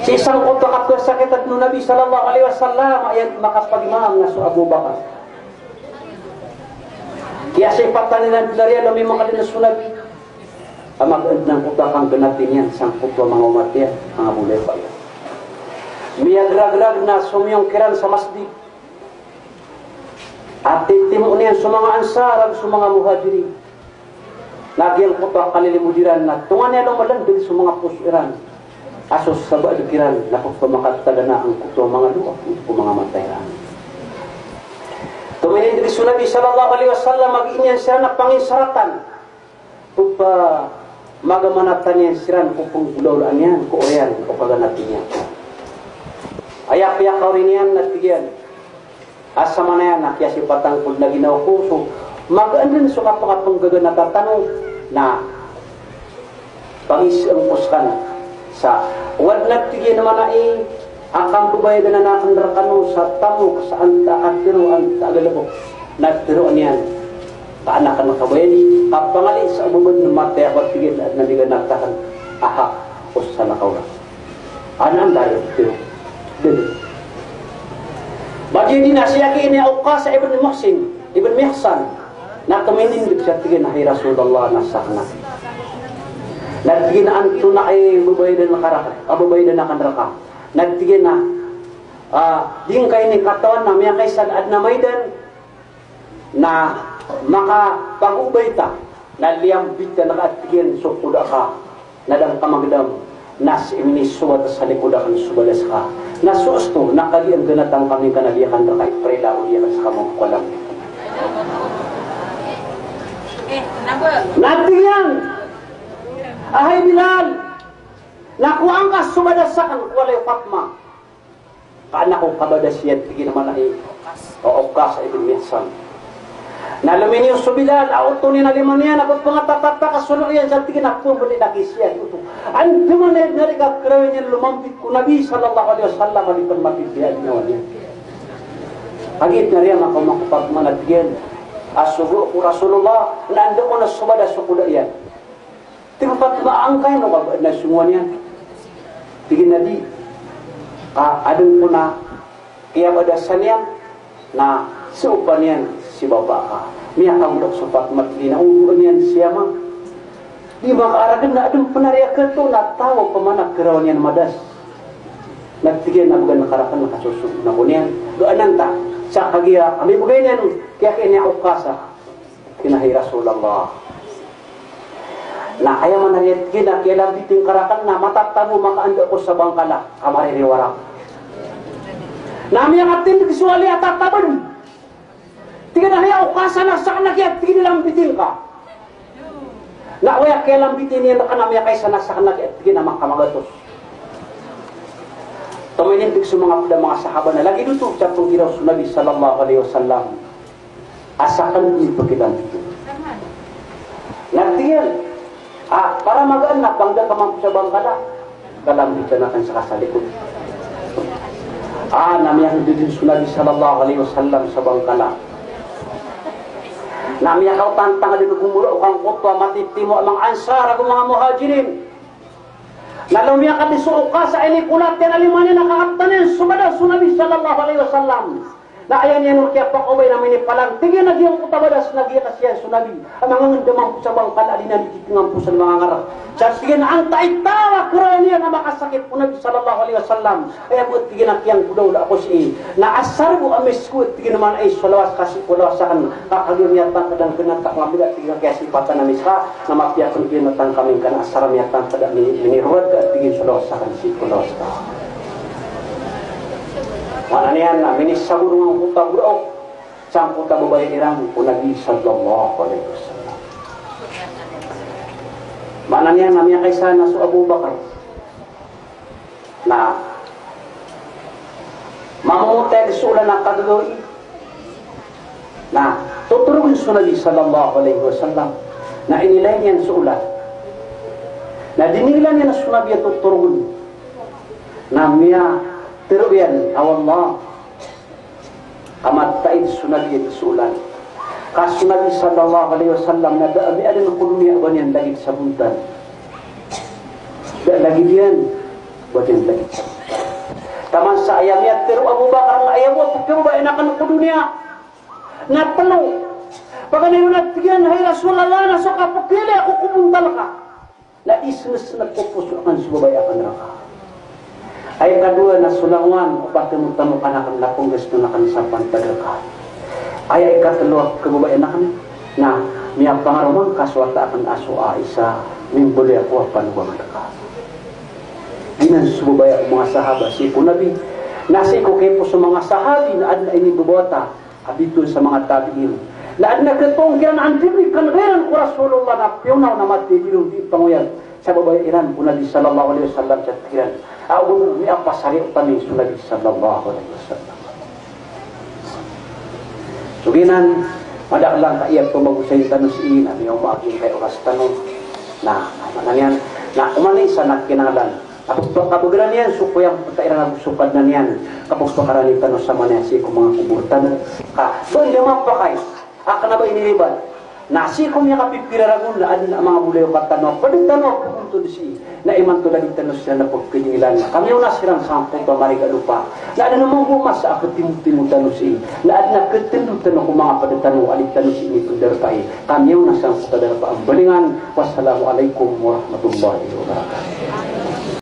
Si isang kutwa kapwasakit at nung Nabi sallallahu alaihi wasallam ayan makapag-imam na sa Abu Bakar. Kaya sa ipatan nila dilariya lumi mga din na sunag. Ang mag-end ng kutwa kang ganatin yan, isang kutwa mga umat yan, mga bulay pa yan. Miyagrag-rag na sumiyong kiran sa masjid. At titimo niyan sa mga ansar at sa mga muhajirin. Nagyang kutwa kalilimudiran na tungan niya lumalang din sa mga pusiran. Asos sa balikiran, lapos pamakataga na ang kutwa mga luwa, ito mga matayan. Tuminin din sa Nabi sallallahu alaihi wasallam, mag-inyan siya na panginsaratan. Pupa magamanatan niya siya, pupong bulaulaan yan, kuoyan, o paganatin niya. Ayak-ayak ka rin yan, natigyan. Asa man na yan, nakyasi patangkod na ginawa ko. So, mag-andin sa kapang gaganatatanong na pangis-angkos ka na. Sa wad nagtigyan naman na akang tubay na nakandrakano sa tamok sa anta at tiro ang tagalabok nagtiroan yan kaanakan ng kabayan kapangalin sa umubad ng mataya pagtigyan at naligan nagtakan aha o sa nakawra anang dahil tiro dito bagay na siya kini Uqasa ibn Muhsin ibn Mihsan na kaminindig siya tigyan na Rasulullah nasakna nagtigin na anto na ay babaydan na karaka, babaydan na kanraka. Nagtigin na, ding kayo ni katawan na may kay sagad na maydan na makapag-ubay ta, na liyambit ka nakatigin sukuda ka, nadang kamagdam, nas iminisubat sa likuda kan subalas ka. Nasusto, nakaliang ganatang kami kanaliyakan na kay prela o liyakan sa kamang kulang. Nagtigyan! Ahay Bilal, nakuha ka sumadasakan walay Fatma. Kaanak ko kabadasiyat, tigin naman ay o Uqasa ibn Mihsan. Nalumin yung subilal, auto ni naliman niya, napag mga tatata kasunod yan, sa tigin na po, bali nagisya. Ang dumanay na rin kakrawin niya, lumampit ko, Nabi sallallahu alaihi wasallam, alipan matibiyad niya niya. Agit na rin ako makapagmanatigyan. Asugo ko Rasulullah, naando ko na sumadasukuda yan. Tingpat maangkay no kag na semua niyan. Tigin na di. Adun ko na kaya badasan yan na suupan yan si baba ka. Miya kang dok supat matli na uban yan siya ma. Di makaaragan na adun panariya ka to na tawag pamanak karawan yan madas. Nagtigyan na bugan nakarakan nakasusog na ko niyan. Doanan ta. Sa kagira kami bugay niyan kaya kaya niya Uqasa. Kinahi Rasulullah. Na ayaw man nariyan kina, kailang biting karakan na matatamo makaanda ko sa bangkala, kamaririwarak. Nami ang atin kisuali at tataban. Tingnan na niya, Uqasa na saan nagyat, tingin nilang biting ka. Na uya kailang biting niya na kanami kaysa na saan nagyat, tingin na makamagatos. Tuminindig sa mga sahaba na lagi dito, sa itong ginaw sa Nabi sallallahu alaihi wasallam. Asakan din pagkilang biting. Nagtingin. Para magaan na, pangda ka man sa bangkala, kalambit ka natin sa kasalikod. Namiyang din Nabi sallallahu alaihi wasallam sa bangkala. Namiyang kau tantang din gumuro kang kutwa matitimo ang mga ansar ang mga muhajirin. Nalumiyak ka din sa Uqasa ay kulat yan alimanin nakakaptanin sumada sa Nabi sallallahu alaihi wasallam. Na ayan yan kaya pakaway namin ni palang tigyan na diyang kutabadas nagyakas yan sunabi ang mga ngandamang po sa bangkal alinan ititingan po sa mga ngarap sa tigyan na ang taitawa kuro niya na makasakit po Nabi sallallahu alaihi wasallam kaya po tigyan na kiyang kudaw na ako si na asar po amis ko tigyan naman ay salawas kasi kulawasakan kakagimiyatan kadang pinatak mabigat tigyan kaya sipatan na misa na mapiyakon pinatang kaming ka na asar miyatan kada minirwad ka tigyan salawasakan si kulawasakan. Mana niyan na minisabur ng puta bro sang puta babae irang po Nabi sallallahu alaihi wasallam. Mana niyan namanya kaysa na sa Abu Bakar na mamutay sulan ng kagagawin na tuturugin sa Nabi sallallahu alaihi wasallam na inilay niyan sa ulan na dinilan niya na sa Nabi at tuturugin na miya pero yan, awallah kamatay sunagin sulan. Kasunabi sallallahu alaihi wasallam na daabi alin kulumi aban yan lagi sa buntan. Lagi yan buat yang lagi. Taman sa ayamnya pero Abu Bakar ang ayam mo pero ba enakan ko dunia. Na penuh. Pagani na tigilan hay Rasulullah na so kapukili ako kumuntal ka. Na isnes nagpupusukan subabay akan neraka. Ay kadua na sulangan upat temu kanakan lapong gusto na kansapan tagaka. Ay katulog kababay enakan na miya pangarumang kaswata akan aso isa mimbuli ako panuwang neraka. Ginan subabay ang mga sahaba si Nabi nasi ko kepo sa mga sahabi na adna ini bubota abitun sa mga tabiin na adna ketong kiran antibri kan gairan ko Rasulullah na piunaw na mati bilong di panguyan sa babay Iran po Nabi sallallahu alaihi wasallam sa tiran aun mi apa sari utami su Nabi sallallahu alaihi wasallam suginan pada lang ka iya pamagusay tanong siin ano yung maaging kay oras tanong na mananyan na umanay sa nakinalan kapag kabugiran yan, suko yung pagkairan na supad na niyan. Kapag pakaranitan no sa manasi ko mga kuburtan. Doon limang pa kayo. Aka na ba iniliban? Nasi ko niya kapipiraragun na adin ang mga bulayo katano. Pwede tanong pumunto si na iman to lagi tanong sila na pagpinilan. Kami yung nasirang sampung pamariga lupa. Na adin namang bumas sa ako timu tanong si na adin na ketinu-tanong kung mga padatanong alik tanong si ini darpai. Kami yung nasang pagkadarpa ang balingan. Wassalamualaikum warahmatullahi wabarakatuh.